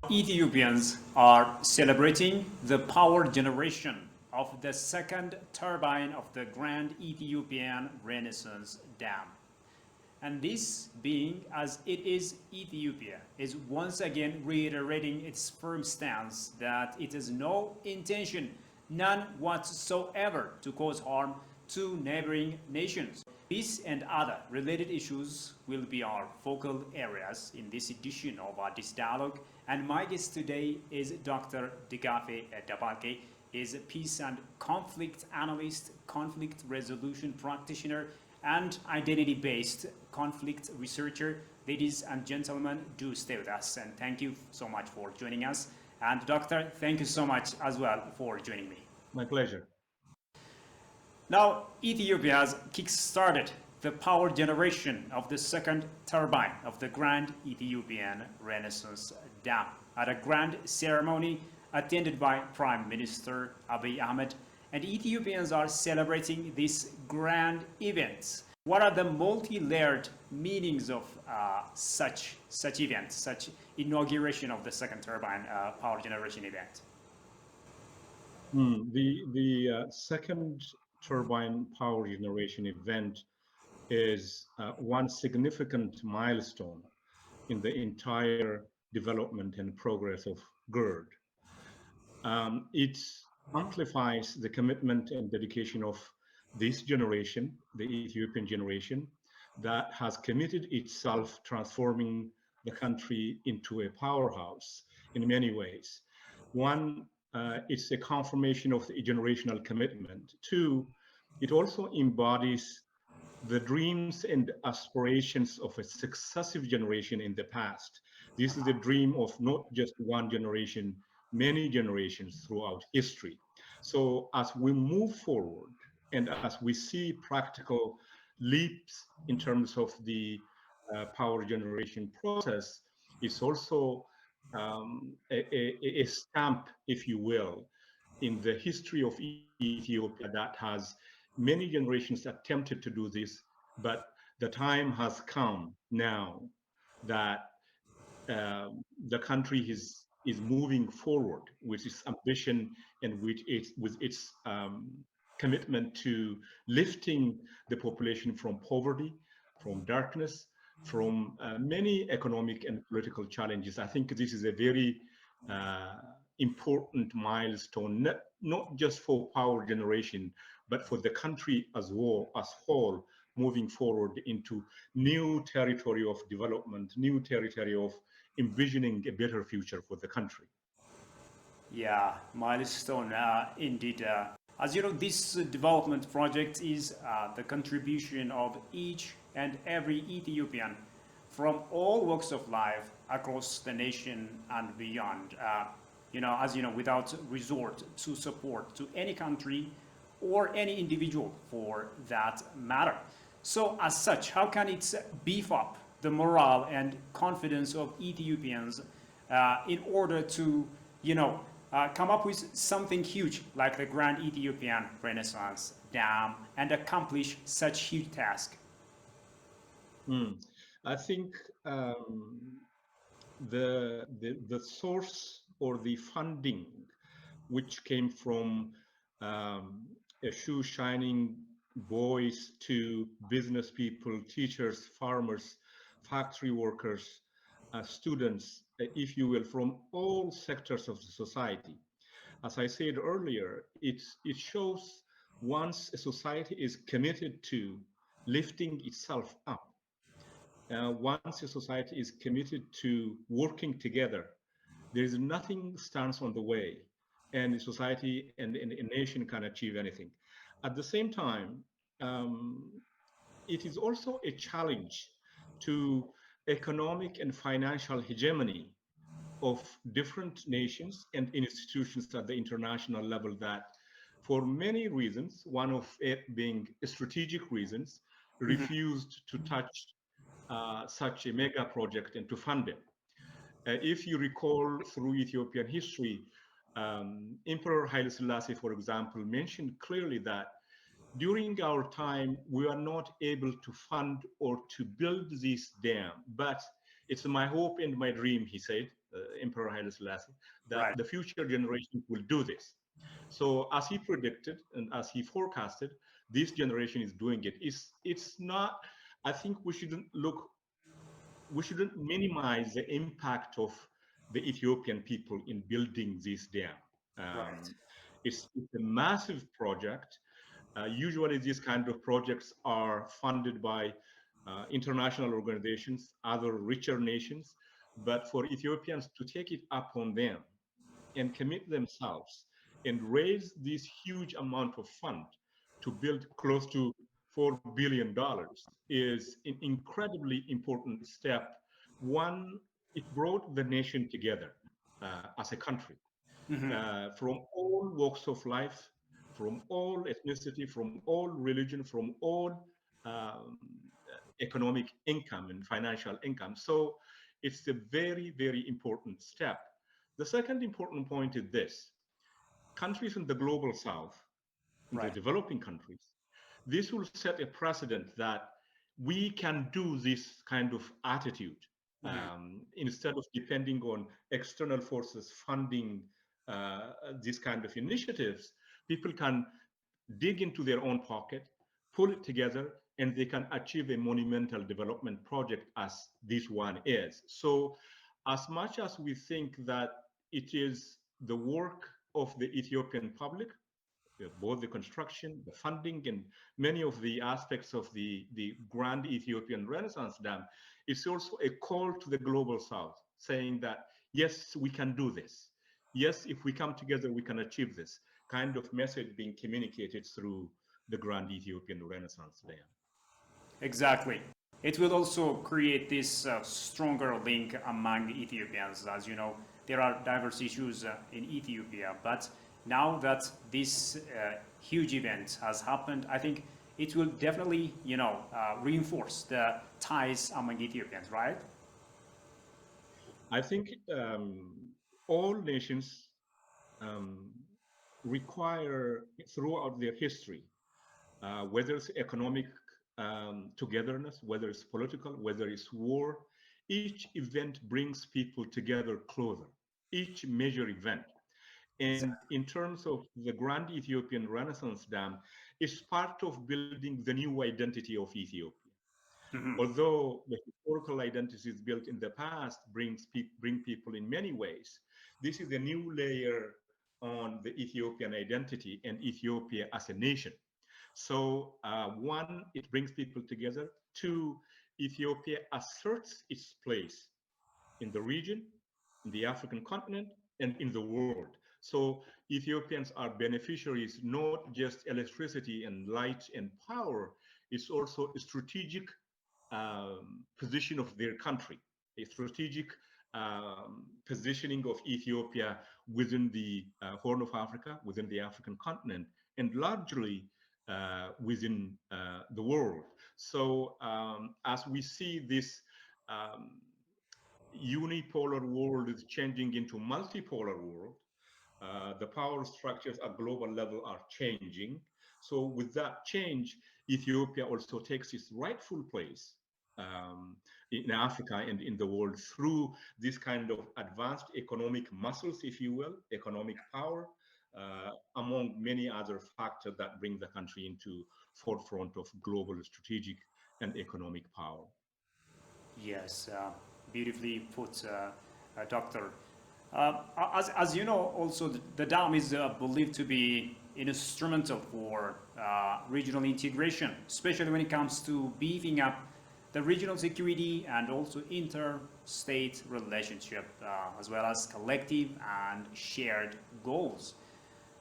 Ethiopians are celebrating the power generation of the second turbine of the Grand Ethiopian Renaissance Dam. And this being as it is Ethiopia is once again reiterating its firm stance that it has no intention, none whatsoever, to cause harm to neighboring nations. These and other related issues will be our focal areas in this edition of Addis Dialogue. And my guest today is Dr. Digafie Debalke, is a peace and conflict analyst, conflict resolution practitioner, and identity-based conflict researcher. Ladies and gentlemen, do stay with us, and thank you so much for joining us. And Doctor, thank you so much as well for joining me. My pleasure. Now, Ethiopia has kick-started the power generation of the second turbine of the Grand Ethiopian Renaissance Dam at a grand ceremony attended by Prime Minister Abiy Ahmed, and Ethiopians are celebrating this grand event. What are the multi-layered meanings of such event, such inauguration of the second turbine power generation event? The second turbine power generation event is one significant milestone in the entire development and progress of GERD. It amplifies the commitment and dedication of this generation, the Ethiopian generation, that has committed itself transforming the country into a powerhouse in many ways. One, it's a confirmation of the generational commitment. Two, it also embodies the dreams and aspirations of a successive generation in the past. This is a dream of not just one generation, many generations throughout history. So as we move forward and as we see practical leaps in terms of the power generation process, it's also a stamp, if you will, in the history of Ethiopia that has many generations attempted to do this, but the time has come now that the country is moving forward with its ambition and with its commitment to lifting the population from poverty, from darkness, from many economic and political challenges. I think this is a very uh, important milestone, not just for power generation, but for the country as whole, moving forward into new territory of development, new territory of envisioning a better future for the country. Yeah, milestone indeed. As you know, this development project is the contribution of each and every Ethiopian from all walks of life across the nation and beyond. As you know, without resort to support to any country or any individual for that matter. So, as such, how can it beef up the morale and confidence of Ethiopians in order to, come up with something huge like the Grand Ethiopian Renaissance Dam and accomplish such huge task? Mm. I think the source or the funding which came from a shoe shining boys to business people, teachers, farmers, factory workers, students, if you will, from all sectors of the society. As I said earlier, it shows once a society is committed to lifting itself up, once a society is committed to working together, there is nothing stands on the way, and the society and a nation can achieve anything. At the same time, um, it is also a challenge to economic and financial hegemony of different nations and institutions at the international level that, for many reasons, one of it being strategic reasons, refused to touch such a mega project and to fund it. If you recall through Ethiopian history, Emperor Haile Selassie, for example, mentioned clearly that during our time, we are not able to fund or to build this dam, but it's my hope and my dream, he said, Emperor Haile Selassie, that Right. the future generations will do this. So as he predicted and as he forecasted, this generation is doing it. It's not. I think we shouldn't minimize the impact of the Ethiopian people in building this dam. Right. Um, it's a massive project. Usually, these kind of projects are funded by international organizations, other richer nations. But for Ethiopians to take it upon them and commit themselves and raise this huge amount of fund to build close to $4 billion is an incredibly important step. One, it brought the nation together as a country from all walks of life, from all ethnicity, from all religion, from all um, economic income and financial income. So it's a very, very important step. The second important point is this: countries in the global south, in the Right. developing countries, this will set a precedent that we can do this kind of attitude instead of depending on external forces funding these kind of initiatives. People can dig into their own pocket, pull it together, and they can achieve a monumental development project as this one is. So, as much as we think that it is the work of the Ethiopian public, both the construction, the funding, and many of the aspects of the Grand Ethiopian Renaissance Dam, it's also a call to the global south saying that, yes, we can do this. Yes, if we come together, we can achieve this kind of message being communicated through the Grand Ethiopian Renaissance Dam. Exactly. It will also create this stronger link among Ethiopians. As you know, there are diverse issues in Ethiopia, but now that this huge event has happened, I think it will definitely, reinforce the ties among Ethiopians, right? I think all nations um, require, throughout their history, whether it's economic togetherness, whether it's political, whether it's war, each event brings people together closer, each major event. And Exactly. in terms of the Grand Ethiopian Renaissance Dam, it's part of building the new identity of Ethiopia. Although the historical identities built in the past bring people in many ways, this is a new layer on the Ethiopian identity and Ethiopia as a nation. So one, it brings people together. Two, Ethiopia asserts its place in the region, in the African continent, and in the world. So Ethiopians are beneficiaries, not just electricity and light and power, it's also a strategic position of their country, a strategic positioning of Ethiopia within the Horn of Africa, within the African continent, and largely within the world. So as we see this um, unipolar world is changing into multipolar world, the power structures at global level are changing. So with that change, Ethiopia also takes its rightful place in Africa and in the world through this kind of advanced economic muscles, if you will, economic power, among many other factors that bring the country into forefront of global strategic and economic power. Yes, beautifully put, Doctor. As you know, also the dam is believed to be instrumental for regional integration, especially when it comes to beefing up the regional security and also interstate relationship, as well as collective and shared goals.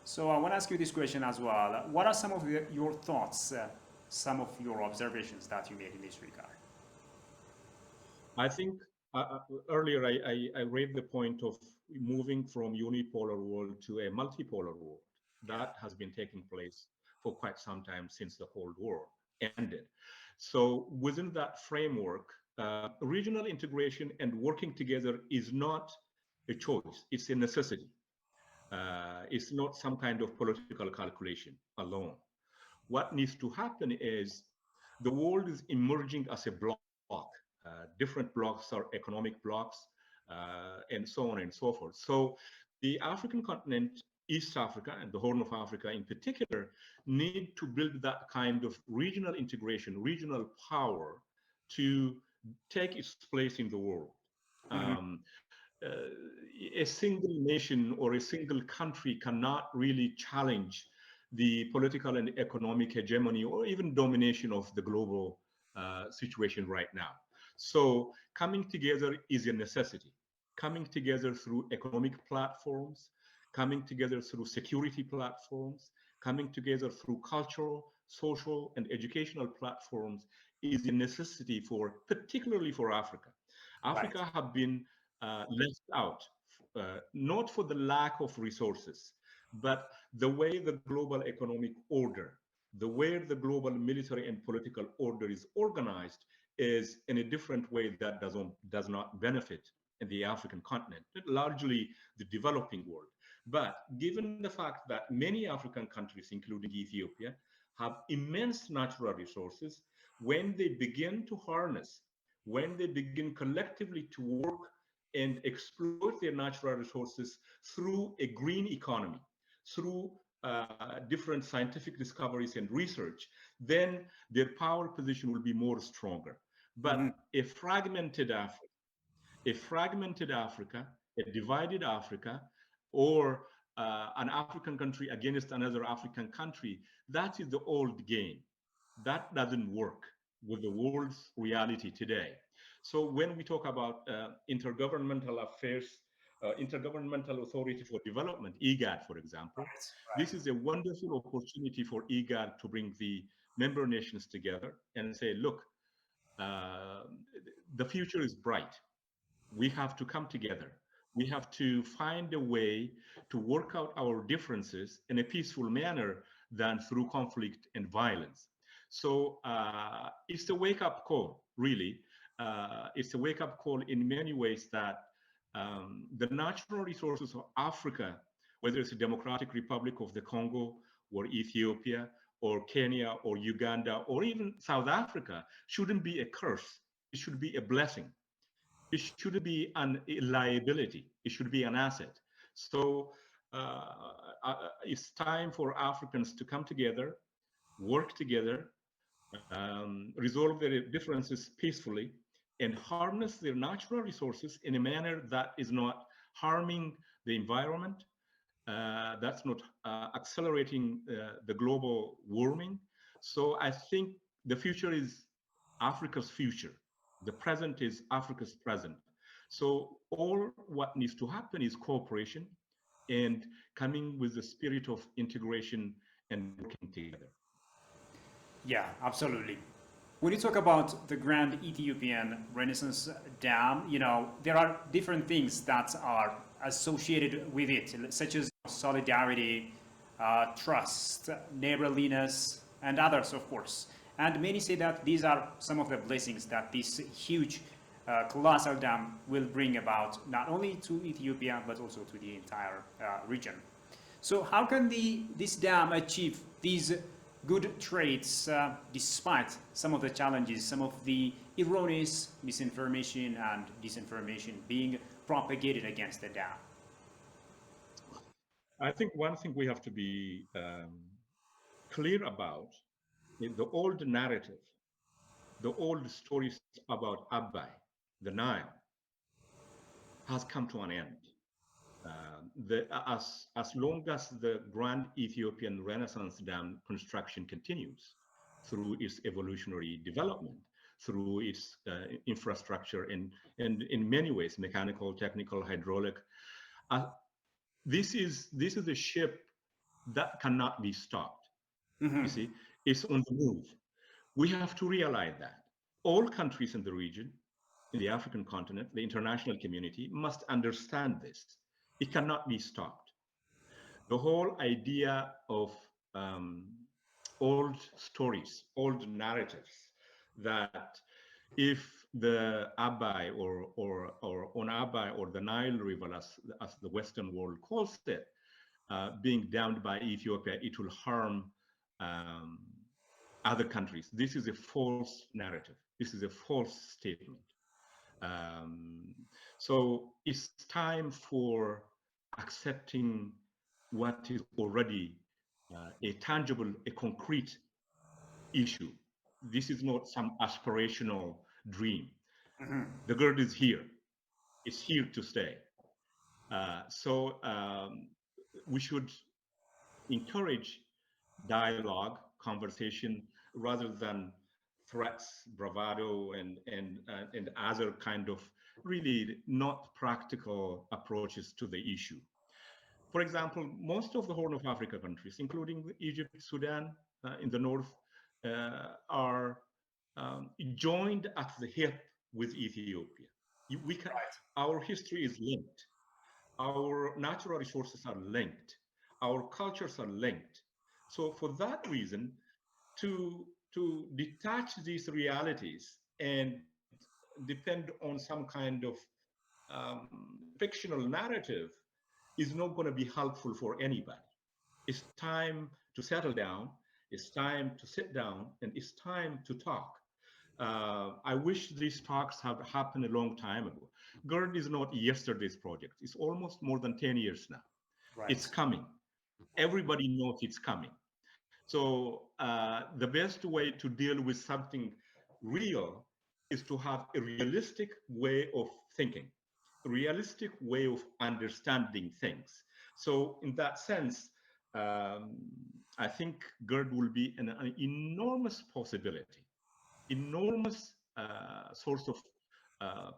So I want to ask you this question as well. What are some of your thoughts, some of your observations that you made in this regard? I think earlier I raised the point of moving from unipolar world to a multipolar world. Yeah. That has been taking place for quite some time since the Cold War ended. So within that framework, regional integration and working together is not a choice, it's a necessity. It's not some kind of political calculation alone. What needs to happen is the world is emerging as a block. Different blocks are economic blocks, and so on and so forth. So the African continent, East Africa and the Horn of Africa in particular, need to build that kind of regional integration, regional power to take its place in the world. Mhm. Uh, a single nation or a single country cannot really challenge the political and economic hegemony or even domination of the global situation right now. So coming together is a necessity. Coming together through economic platforms, coming together through security platforms, coming together through cultural, social, and educational platforms is a necessity for, particularly for Africa. Right. Africa have been left out, not for the lack of resources, but the way the global economic order, the way the global military and political order is organized is in a different way that does not benefit in the African continent, largely the developing world. But given the fact that many African countries, including Ethiopia, have immense natural resources, when they begin to harness, when they begin collectively to work and exploit their natural resources through a green economy, through different scientific discoveries and research, then their power position will be more stronger. Mhm. But a fragmented Africa, a divided Africa, or an African country against another African country, that is the old game. That doesn't work with the world's reality today. So when we talk about intergovernmental affairs, Intergovernmental Authority for Development, IGAD, for example, Right. this is a wonderful opportunity for IGAD to bring the member nations together and say, look, uh, the future is bright. We have to come together. We have to find a way to work out our differences in a peaceful manner than through conflict and violence. So it's a wake-up call, really. It's a wake-up call in many ways that the natural resources of Africa, whether it's the Democratic Republic of the Congo or Ethiopia or Kenya or Uganda or even South Africa, shouldn't be a curse. It should be a blessing. It shouldn't be a liability. It should be an asset. So it's time for Africans to come together, work together, resolve their differences peacefully, and harness their natural resources in a manner that is not harming the environment, that's not accelerating the global warming. So I think the future is Africa's future. The present is Africa's present. So all what needs to happen is cooperation and coming with the spirit of integration and working together. Yeah, absolutely. When you talk about the Grand Ethiopian Renaissance Dam, there are different things that are associated with it, such as solidarity, trust, neighborliness, and others, of course. And many say that these are some of the blessings that this huge, colossal dam will bring about, not only to Ethiopia, but also to the entire region. So how can this dam achieve these good traits despite some of the challenges, some of the erroneous misinformation and disinformation being propagated against the dam? I think one thing we have to be clear about is the old narrative, the old stories about Abai, the Nile, has come to an end. As long as the Grand Ethiopian Renaissance Dam construction continues through its evolutionary development, through its infrastructure, and in many ways, mechanical, technical, hydraulic, uh, this is a ship that cannot be stopped. You see, it's on the move. We have to realize that all countries in the region, in the African continent, the international community must understand this. It cannot be stopped. The whole idea of um, old stories, old narratives, that if the Abai or on Abai or the Nile River, as the Western world calls it, being dammed by Ethiopia, it will harm um, other countries. This is a false narrative. This is a false statement. Um, so it's time for accepting what is already a tangible, a concrete issue. This is not some aspirational dream. The GERD is here. It's here to stay. So we should encourage dialogue, conversation, rather than threats, bravado, and other kind of really not practical approaches to the issue. For example, most of the Horn of Africa countries, including Egypt, Sudan, in the north, are joined at the hip with Ethiopia. We can, our history is linked. Our natural resources are linked. Our cultures are linked. So for that reason, to detach these realities and depend on some kind of fictional narrative is not going to be helpful for anybody. It's time to settle down. It's time to sit down, and it's time to talk. I wish these talks had happened a long time ago. GERD is not yesterday's project. It's almost more than 10 years now. It's Right. coming. Everybody knows it's coming. So the best way to deal with something real is to have a realistic way of thinking, a realistic way of understanding things. So in that sense, um, I think GERD will be an enormous possibility, enormous source of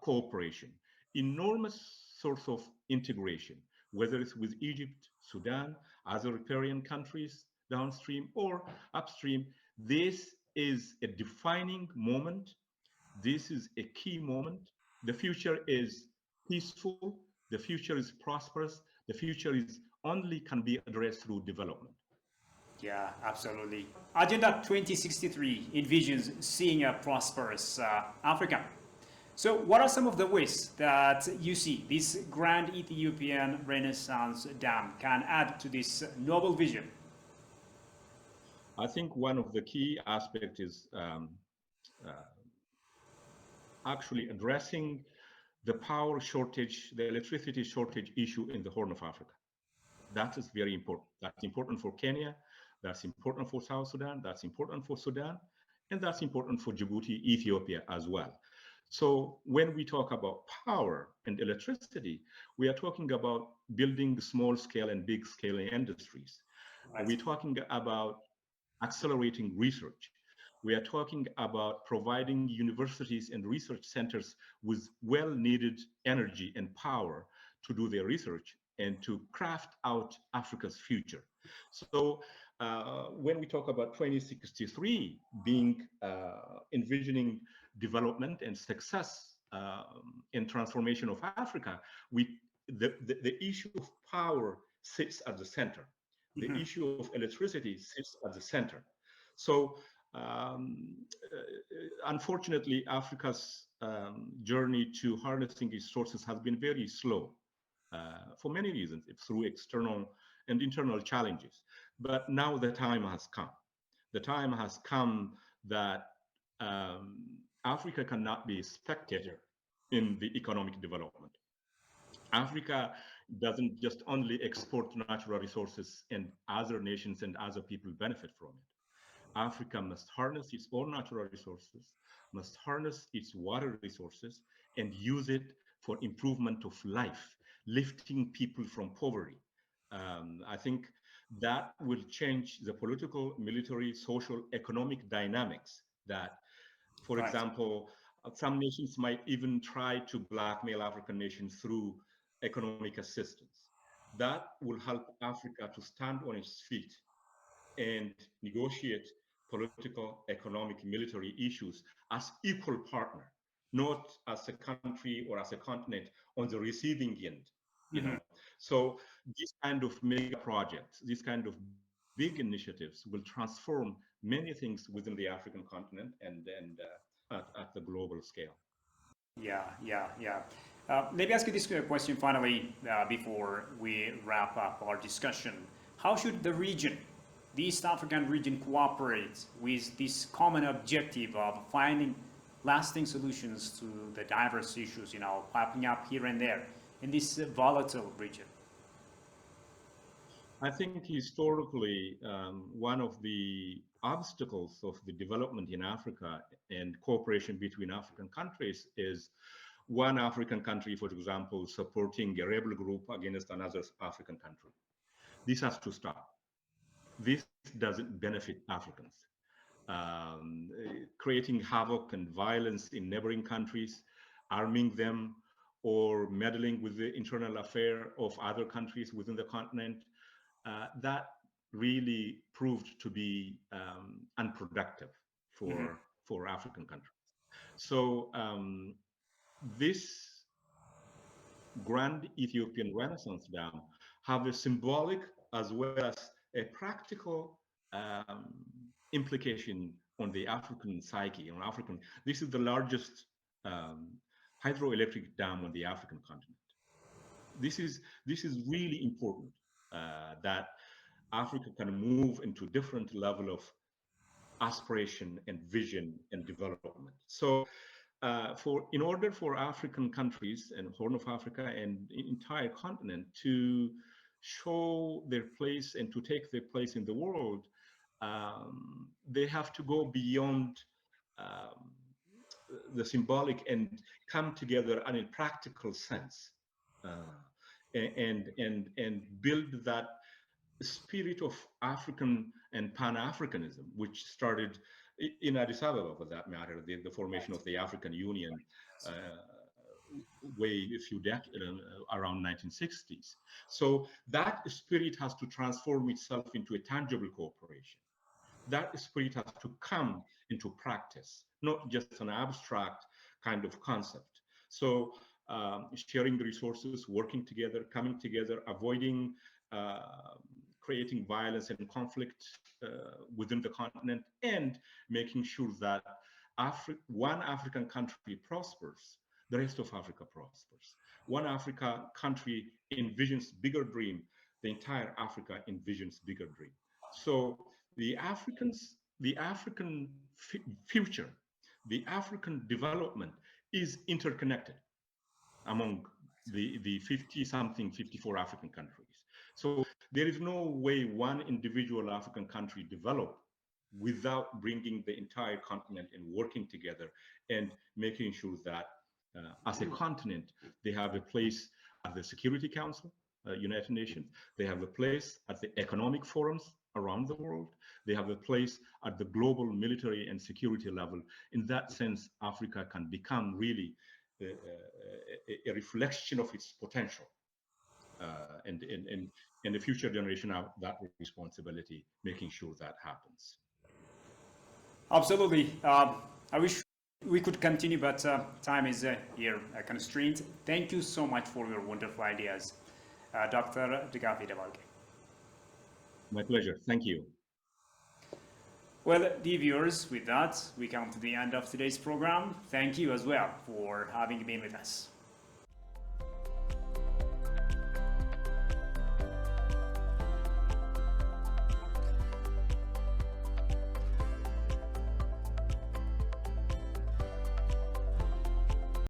cooperation, enormous source of integration, whether it's with Egypt, Sudan, other riparian countries downstream or upstream. This is a defining moment. This is a key moment. The future is peaceful. The future is prosperous. The future is only can be addressed through development. Yeah, absolutely. Agenda 2063 envisions seeing a prosperous Africa. So, what are some of the ways that you see this grand Ethiopian Renaissance Dam can add to this noble vision? I think one of the key aspects is uh, actually addressing the power shortage, the electricity shortage issue in the Horn of Africa. That is very important. That's important for Kenya. That's important for South Sudan. That's important for Sudan. And that's important for Djibouti, Ethiopia as well. So when we talk about power and electricity, we are talking about building small scale and big scale industries. Right. We're talking about accelerating research. We are talking about providing universities and research centers with well needed energy and power to do their research and to craft out Africa's future. So when we talk about 2063 being envisioning development and success in transformation of Africa, the issue of power sits at the center. The Mhm. issue of electricity sits at the center. So um, unfortunately, Africa's journey to harnessing its sources has been very slow for many reasons, through external and internal challenges. But now the time has come. The time has come that Africa cannot be a spectator in the economic development. Africa doesn't just only export natural resources and other nations and other people benefit from it. Africa must harness its own natural resources, must harness its water resources, and use it for improvement of life, lifting people from poverty. I think that will change the political, military, social, economic dynamics that, for Right. example, some nations might even try to blackmail African nations through economic assistance. That will help Africa to stand on its feet and negotiate political, economic, military issues as equal partner, not as a country or as a continent on the receiving end. You Mhm. know, so these kind of mega projects, these kind of big initiatives will transform many things within the African continent and at the global scale. Yeah, yeah, yeah. Let me ask you this question finally before we wrap up our discussion. How should the region, the East African region, cooperate with this common objective of finding lasting solutions to the diverse issues, popping up here and there in this volatile region? I think historically, one of the obstacles of the development in Africa and cooperation between African countries is one African country, for example, supporting a rebel group against another African country. This has to stop. This doesn't benefit Africans. Creating havoc and violence in neighboring countries, arming them, or meddling with the internal affair of other countries within the continent, that really proved to be unproductive for African countries. So this Grand Ethiopian Renaissance Dam have a symbolic as well as a practical implication on the African psyche. This is the largest hydroelectric dam on the African continent. This is really important that Africa can move into different level of aspiration and vision and development. So in order for African countries and Horn of Africa and the entire continent to show their place and to take their place in the world, they have to go beyond the symbolic and come together in a practical sense, and build that spirit of African and Pan-Africanism, which started in Addis Ababa, for that matter, the formation of the African Union way a few decades around 1960s. So that spirit has to transform itself into a tangible cooperation. That spirit has to come into practice, not just an abstract kind of concept. So sharing the resources, working together, coming together, avoiding creating violence and conflict within the continent, and making sure that one African country prospers, the rest of Africa prospers. One African country envisions bigger dream, the entire Africa envisions bigger dream. So the African future, the African development is interconnected among the 50-something, 54 African countries. So there is no way one individual African country develop without bringing the entire continent and working together and making sure that as a continent, they have a place at the Security Council, United Nations. They have a place at the economic forums around the world. They have a place at the global military and security level. In that sense, Africa can become really a reflection of its potential, and the future generation have that responsibility, making sure that happens. Absolutely. I wish we could continue, but time is here a constraint. Thank you so much for your wonderful ideas, Dr. Digafie Debalke. My pleasure. Thank you. Well, dear viewers, with that, we come to the end of today's program. Thank you as well for having been with us.